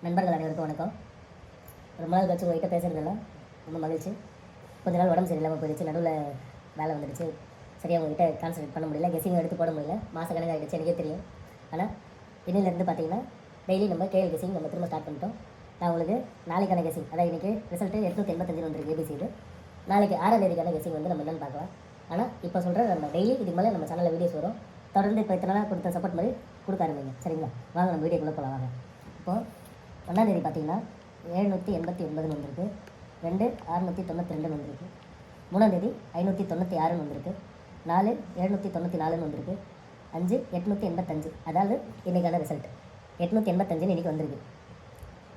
நண்பர்கள் அனைவருக்கும் வணக்கம். ரொம்ப நாள் கழிச்சு உங்கள்கிட்ட பேசுகிறதுல ரொம்ப மகிழ்ச்சி. கொஞ்ச நாள் உடம்பு சரியில்லாமல் போயிடுச்சு, நடுவில் வேலை வந்துடுச்சு, சரியாக உங்கள்கிட்ட கான்சன்ட்ரேட் பண்ண முடியல, கெஸிங் எடுத்து போட முடியல. மாதக்கணக்கு ஆகிடுச்சு, எனக்கே தெரியும். ஆனால் இன்னிலேருந்து பார்த்தீங்கன்னா டெய்லி நம்ம கேஎல் கெஸிங் நம்ம திரும்ப ஸ்டார்ட் பண்ணிட்டோம். நான் உங்களுக்கு நாளைக்கான கெஸிங், அதாவது இன்றைக்கி ரிசல்ட்டு 885 வந்துருக்கு ஏபிசி. இது நாளைக்கு 6ஆம் தேதிக்கான கெஸிங் வந்து நம்ம என்னென்னு பார்க்கலாம். ஆனால் இப்போ சொல்கிற நம்ம டெய்லி இதுக்கு மேலே நம்ம சேனலில் வீடியோஸ் வரும். தொடர்ந்து இப்போ இத்தனை நாள் கொடுத்த சப்போர்ட் மாதிரி கொடுக்க ஆரம்பிங்க, சரிங்களா? வாங்க நம்ம வீடியோக்குள்ளே போகலாம். வாங்க. இப்போது 1ஆம் தேதி பார்த்தீங்கன்னா 789 வந்திருக்கு, 2 692 வந்திருக்கு, 3ஆம் தேதி 596 வந்திருக்கு, 4 794 வந்திருக்கு, 5 885, அதாவது இன்றைக்கான ரிசல்ட் 885 இன்றைக்கி வந்திருக்கு.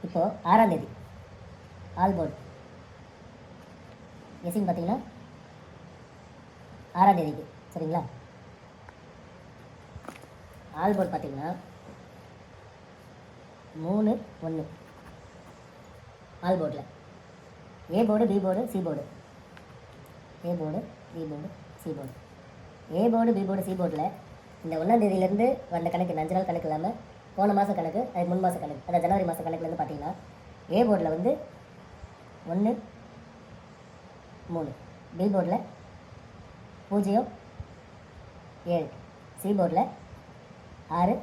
இப்போது 6ஆம் தேதி ஆல் போர்டு கெஸிங் பார்த்தீங்கன்னா 6ஆம் தேதிக்கு, சரிங்களா? ஆல் போர்டு பார்த்தீங்கன்னா 3 1 ஆல் போர்டில் A board, B board, C board, A board, B board, C board. A board, B board, C போர்டில் இந்த 1ஆம் தேதியிலேருந்து வந்த கணக்கு, இந்த 5 நாள் கணக்கு இல்லாமல் போன மாத கணக்கு, அது 3 மாத கணக்கு, அதாவது ஜனவரி மாத கணக்குலேருந்து பார்த்தீங்கன்னா ஏ போர்டில் வந்து 1 3, பி போர்டில் 0 7, சி போர்டில் 6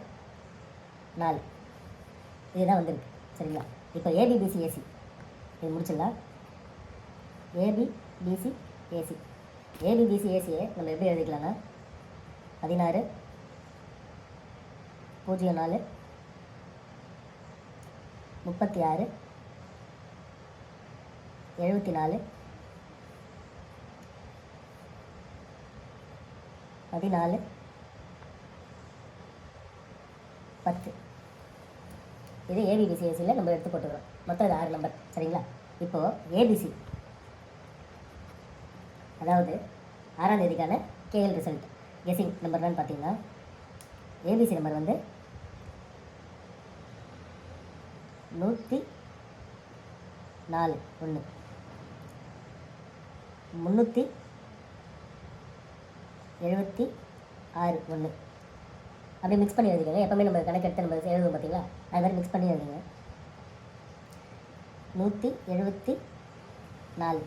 4, இதுதான் வந்திருக்கு, சரிங்களா? இப்போ ஏபிபிசி ஏசி இது முடிச்சிடலாம். ஏபிபிசி ஏசி, ஏபிபிசி ஏசியை நம்ம எப்படி எழுதிக்கலாம்னா 16 04 36 74 14 10. இது ஏபிபிசி ஏசியில் நம்ம எடுத்து போட்டுக்கிறோம். மொத்தம் இது 6 நம்பர், சரிங்களா? இப்போது ஏபிசி, அதாவது 6ஆம் தேதிக்கான கேஎல் ரிசல்ட் கெஸிங் நம்பர் என்னன்னு பார்த்தீங்கன்னா ஏபிசி நம்பர் வந்து 104 1 376 1. அப்படியே மிக்ஸ் பண்ணி எழுதிக்கோங்க. எப்போவுமே நம்ம கணக்கு எடுத்து நம்ம எழுதுவோம் பார்த்தீங்களா, அது மாதிரி மிக்ஸ் பண்ணி எழுதுங்க. 174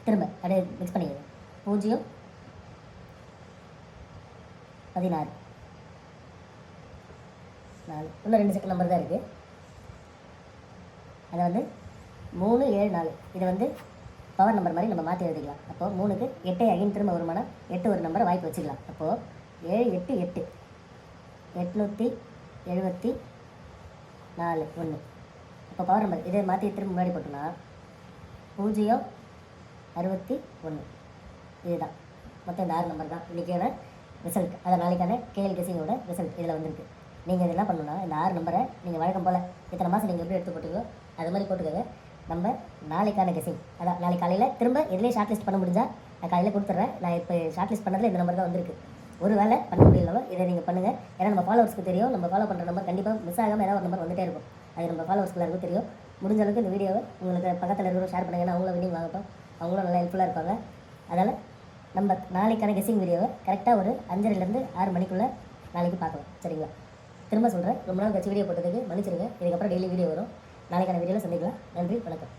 திரும்ப அப்படியே மிக்ஸ் பண்ணிடுங்க. 0 16 4, இன்னும் 2 செகண்ட் நம்பர் தான் இருக்குது. அதை வந்து 3 7 4, இதை வந்து பவர் நம்பர் மாதிரி நம்ம மாற்றி எழுதிக்கலாம். அப்போது 3க்கு 8 அகைன் திரும்ப வருமானம் 8 ஒரு நம்பரை வாய்ப்பு வச்சுக்கலாம். அப்போது 7 8 8 874 1. இப்போ பவர் நம்பர் இதை மாற்றி திரும்ப முன்னாடி போட்டோம்னா 0 61. இதுதான் மொத்தம் இந்த 6 நம்பர் தான் இன்றைக்கான ரிசல்ட். அதை நாளைக்கான கேஎல் கெஸிங்கோட ரிசல்ட் இதில் வந்திருக்கு. நீங்கள் இதெல்லாம் பண்ணணும்னா இந்த 6 நம்பரை நீங்கள் வழக்கம் போல் இத்தனை மாதம் நீங்கள் எப்படி எடுத்து போட்டீங்களோ அது மாதிரி போட்டுக்கோங்க. நம்ம நாளைக்கான கெஸிங், அதான் நாளைக்கு காலையில் திரும்ப எதுலேயே ஷார்ட் லிஸ்ட் பண்ண முடிஞ்சால் நான் காலையில் கொடுத்துட்றேன். நான் இப்போ ஷார்ட் லிஸ்ட் பண்ணதில் இந்த நம்பர் தான் வந்திருக்கு. ஒரு வேலை பண்ண முடியலவோ இதை நீங்கள் பண்ணுங்கள். ஏன்னா நம்ம ஃபாலோவர்ஸ்க்கு தெரியும், நம்ம ஃபாலோ பண்ணுற நம்பர் கண்டிப்பாக மிஸ் ஆகாமல் ஏதாவது ஒரு நம்பர் வந்துகிட்டே இருக்கும். அது நம்ம ஃபாலோவர்ஸ்க்கு எல்லாருக்கும் தெரியும். முடிஞ்ச அளவுக்கு இந்த வீடியோவை உங்களுக்கு பக்கத்தில் இருக்கிறவங்க ஷேர் பண்ணுங்கள். அவங்களும் வினிங் வாங்கட்டும், அவங்களும் நல்லா ஹெல்ப்ஃபுல்லாக இருப்பாங்க. அதனால் நம்ம நாளைக்கான கெஸிங் வீடியோவை கரெக்டாக ஒரு 5:30லேருந்து 6 மணிக்குள்ளே நாளைக்கு பார்க்கலாம், சரிங்களா? திரும்ப சொல்கிறேன், ரொம்ப நாள் கட்சி வீடியோ போட்டதுக்கு மன்னிச்சிருங்க. இதுக்கப்புறம் டெய்லி வீடியோ வரும். நாளைக்கான வீடியோவில் சந்திக்கலாம். நன்றி, வணக்கம்.